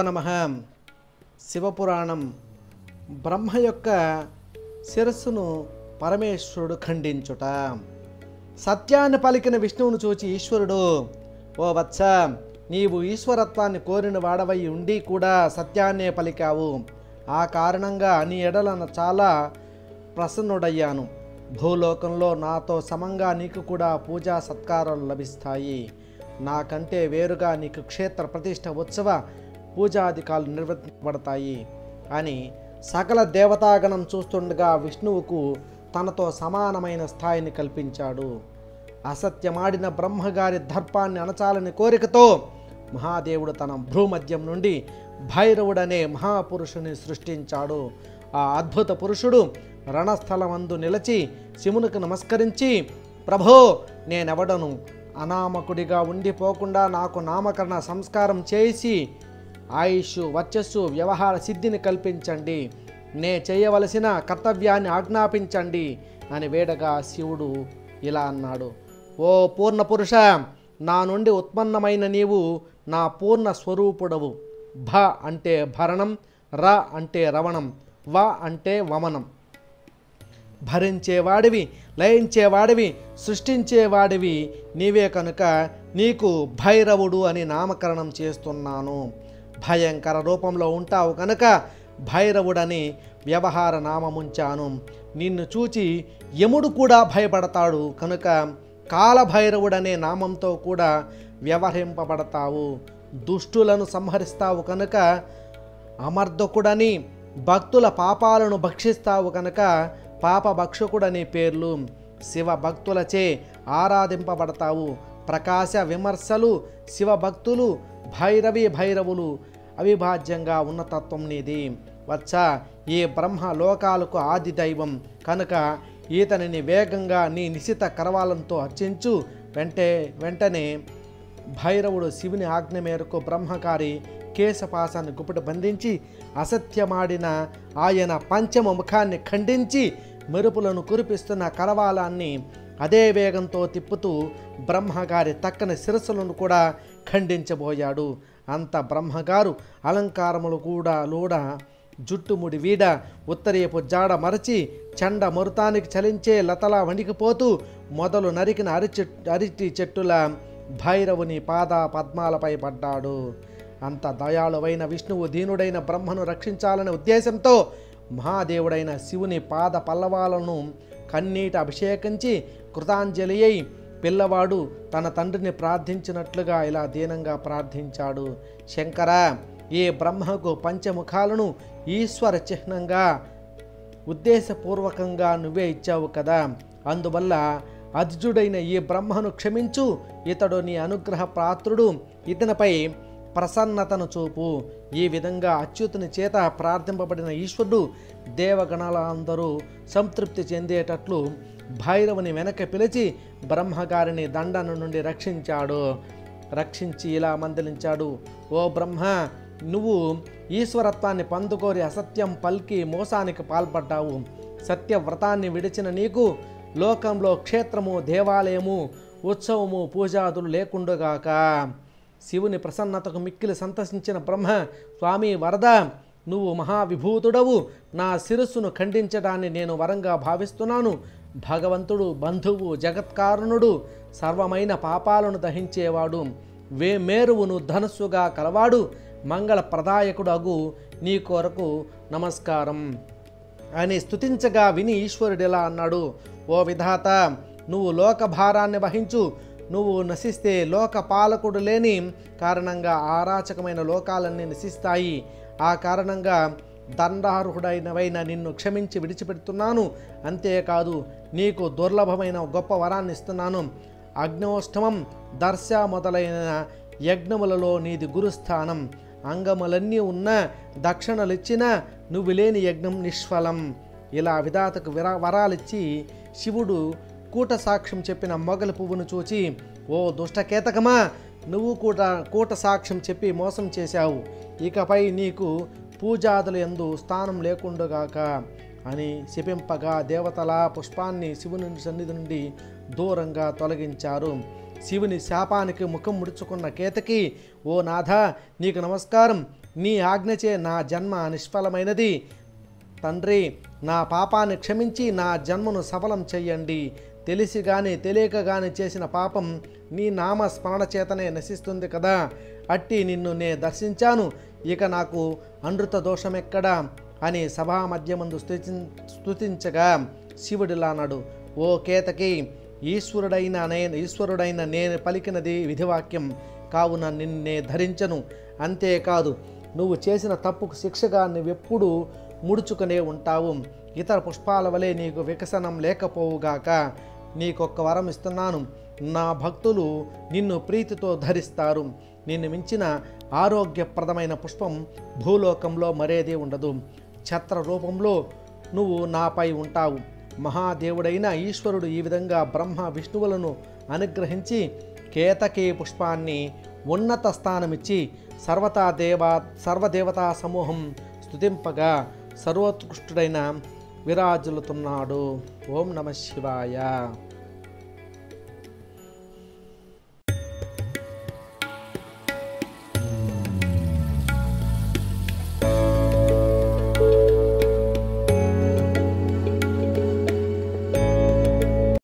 నమః. శివపురాణం. బ్రహ్మ యొక్క శిరస్సును పరమేశ్వరుడు ఖండించుట. సత్యాన్ని పలికిన విష్ణువును చూచి ఈశ్వరుడు, ఓ వత్స, నీవు ఈశ్వరత్వాన్ని కోరిన వాడవై ఉండి కూడా సత్యాన్నే పలికావు. ఆ కారణంగా నీ ఎడల చాలా ప్రసన్నుడయ్యాను. భూలోకంలో నాతో సమంగా నీకు కూడా పూజా సత్కారాలు లభిస్తాయి. నాకంటే వేరుగా నీకు క్షేత్ర ప్రతిష్ఠ ఉత్సవ పూజాధికాలు నిర్వర్తించబడతాయి అని సకల దేవతాగణం చూస్తుండగా విష్ణువుకు తనతో సమానమైన స్థాయిని కల్పించాడు. అసత్యమాడిన బ్రహ్మగారి దర్పాన్ని అణచాలని కోరికతో మహాదేవుడు తన భ్రూమధ్యం నుండి భైరవుడనే మహాపురుషుని సృష్టించాడు. ఆ అద్భుత పురుషుడు రణస్థలమందు నిలిచి శివునికి నమస్కరించి, ప్రభో, నేనెవడను? అనామకుడిగా ఉండిపోకుండా నాకు నామకరణ సంస్కారం చేసి ఆయుష్, వర్చస్సు, వ్యవహార సిద్ధిని కల్పించండి. నే చేయవలసిన కర్తవ్యాన్ని ఆజ్ఞాపించండి అని వేడగా శివుడు ఇలా అన్నాడు. ఓ పూర్ణ పురుష, నా నుండి ఉత్పన్నమైన నీవు నా పూర్ణ స్వరూపుడవు. భ అంటే భరణం, ర అంటే రవణం, వ అంటే వమనం. భరించేవాడివి, లయించేవాడివి, సృష్టించేవాడివి నీవే కనుక నీకు భైరవుడు అని నామకరణం చేస్తున్నాను. భయంకర రూపంలో ఉంటావు కనుక భైరవుడని వ్యవహార నామముంచాను. నిన్ను చూచి యముడు కూడా భయపడతాడు కనుక కాలభైరవుడనే నామంతో కూడా వ్యవహరింపబడతావు. దుష్టులను సంహరిస్తావు కనుక అమర్దకుడని, భక్తుల పాపాలను భక్షిస్తావు కనుక పాపభక్షకుడని పేర్లు. శివ భక్తులచే ఆరాధింపబడతావు. ప్రకాశ విమర్శలు, శివభక్తులు, భైరవులు అవిభాజ్యంగా ఉన్న తత్వం నీది. వత్స, ఈ బ్రహ్మ లోకాలకు ఆది దైవం కనుక ఈతనిని వేగంగా నీ నిశిత కరవాలంతో అర్చించు. వెంటనే భైరవుడు శివుని ఆజ్ఞ మేరకు బ్రహ్మకారి కేశపాసాన్ని గుప్పిట బంధించి అసత్యమాడిన ఆయన పంచమ ముఖాన్ని ఖండించి మెరుపులను కురిపిస్తున్న కరవాలాన్ని అదే వేగంతో తిప్పుతూ బ్రహ్మగారి తక్కని శిరస్సులను కూడా ఖండించబోయాడు. అంత బ్రహ్మగారు అలంకారములు కూడా లోడ జుట్టుముడి వీడ ఉత్తరీయపు జాడ మరచి చండ మరుతానికి చలించే లతలా వణికిపోతూ మొదలు నరికిన అరటి చెట్టుల భైరవుని పాద పద్మాలపై పడ్డాడు. అంత దయాళువైన విష్ణువు దీనుడైన బ్రహ్మను రక్షించాలనే ఉద్దేశంతో మహాదేవుడైన శివుని పాద పల్లవాలను కన్నీట అభిషేకించి కృతాంజలి అయి పిల్లవాడు తన తండ్రిని ప్రార్థించినట్లుగా ఇలా దీనంగా ప్రార్థించాడు. శంకర, ఈ బ్రహ్మకు పంచముఖాలను ఈశ్వర చిహ్నంగా ఉద్దేశపూర్వకంగా నువ్వే ఇచ్చావు కదా. అందువల్ల అద్భుతుడైన ఈ బ్రహ్మను క్షమించు. ఇతడు నీ అనుగ్రహ పాత్రుడు. ఇతనిపై ప్రసన్నతను చూపు. ఈ విధంగా అచ్యుతుని చేత ప్రార్థింపబడిన ఈశ్వరుడు దేవగణాలందరూ సంతృప్తి చెందేటట్లు భైరవుని వెనక పిలిచి బ్రహ్మగారిని దండన నుండి రక్షించి ఇలా మందలించాడు. ఓ బ్రహ్మ, నువ్వు ఈశ్వరత్వాన్ని పొందుకోరి అసత్యం పల్కి మోసానికి పాల్పడ్డావు. సత్యవ్రతాన్ని విడిచిన నీకు లోకంలో క్షేత్రము, దేవాలయము, ఉత్సవము, పూజాదులు లేకుండగాక. శివుని ప్రసన్నతకు మిక్కిలి సంతసించిన బ్రహ్మ, స్వామి వరద, నువ్వు మహావిభూతుడవు. నా శిరస్సును ఖండించడాన్ని నేను వరంగా భావిస్తున్నాను. భగవంతుడు, బంధువు, జగత్కారుణుడు, సర్వమైన పాపాలను దహించేవాడు, మేరువును ధనస్సుగా కలవాడు, మంగళ ప్రదాయకుడు అగు నీ కొరకు నమస్కారం అని స్తుతించగా విని ఈశ్వరుడిలా అన్నాడు. ఓ విధాత, నువ్వు లోకభారాన్ని వహించు. నువ్వు నశిస్తే లోక పాలకుడు లేని కారణంగా ఆరాచకమైన లోకాలన్నీ నశిస్తాయి. ఆ కారణంగా దండార్హుడైనవైన నిన్ను క్షమించి విడిచిపెడుతున్నాను. అంతేకాదు, నీకు దుర్లభమైన గొప్ప వరాన్ని ఇస్తున్నాను. అగ్నోష్టమం, దర్శ మొదలైన యజ్ఞములలో నీది గురుస్థానం. అంగములన్నీ ఉన్న దక్షిణలిచ్చిన నువ్వు లేని యజ్ఞం నిష్ఫలం. ఇలా విధాతకు వరాలిచ్చి శివుడు కూట సాక్ష్యం చెప్పిన మొగలి పువ్వును చూచి, ఓ దుష్టకేతకమా, నువ్వు కూడా కూట సాక్ష్యం చెప్పి మోసం చేశావు. ఇకపై నీకు పూజాదుల యందు స్థానం లేకుండగాక అని శపింపగా దేవతల పుష్పాన్ని శివుని సన్నిధి నుండి దూరంగా తొలగించారు. శివుని శాపానికి ముఖం ముడుచుకున్న కేతకి, ఓ నాథ, నీకు నమస్కారం. నీ ఆజ్ఞచే నా జన్మ నిష్ఫలమైనది. తండ్రి, నా పాపాన్ని క్షమించి నా జన్మను సఫలం చెయ్యండి. తెలిసి కానీ తెలియక కానీ చేసిన పాపం నీ నామ స్మరణ చేతనే నశిస్తుంది కదా. అట్టి నిన్ను నే దర్శించాను, ఇక నాకు అనృత దోషమెక్కడా అని సభా మధ్యమందు స్తుతించగా శివుడిలా అన్నాడు, ఓ కేతకి, ఈశ్వరుడైన నేను పలికినది విధివాక్యం కావున నిన్నే ధరించను. అంతేకాదు, నువ్వు చేసిన తప్పుకు శిక్షగా నువ్వెప్పుడు ముడుచుకునే ఉంటావు. ఇతర పుష్పాల వలె నీకు వికసనం లేకపోవుగాక. నీకొక్క వరం ఇస్తున్నాను, నా భక్తులు నిన్ను ప్రీతితో ధరిస్తారు. నిన్ను మించిన ఆరోగ్యప్రదమైన పుష్పం భూలోకంలో మరేది ఉండదు. ఛత్ర రూపంలో నువ్వు నాపై ఉంటావు. మహాదేవుడైన ఈశ్వరుడు ఈ విధంగా బ్రహ్మ విష్ణువులను అనుగ్రహించి కేతకీ పుష్పాన్ని ఉన్నత స్థానమిచ్చి సర్వదేవతా సమూహం స్తుతింపగా సర్వోత్కృష్టుడైన విరాజులుతున్నాడు. ఓం నమ శివాయ.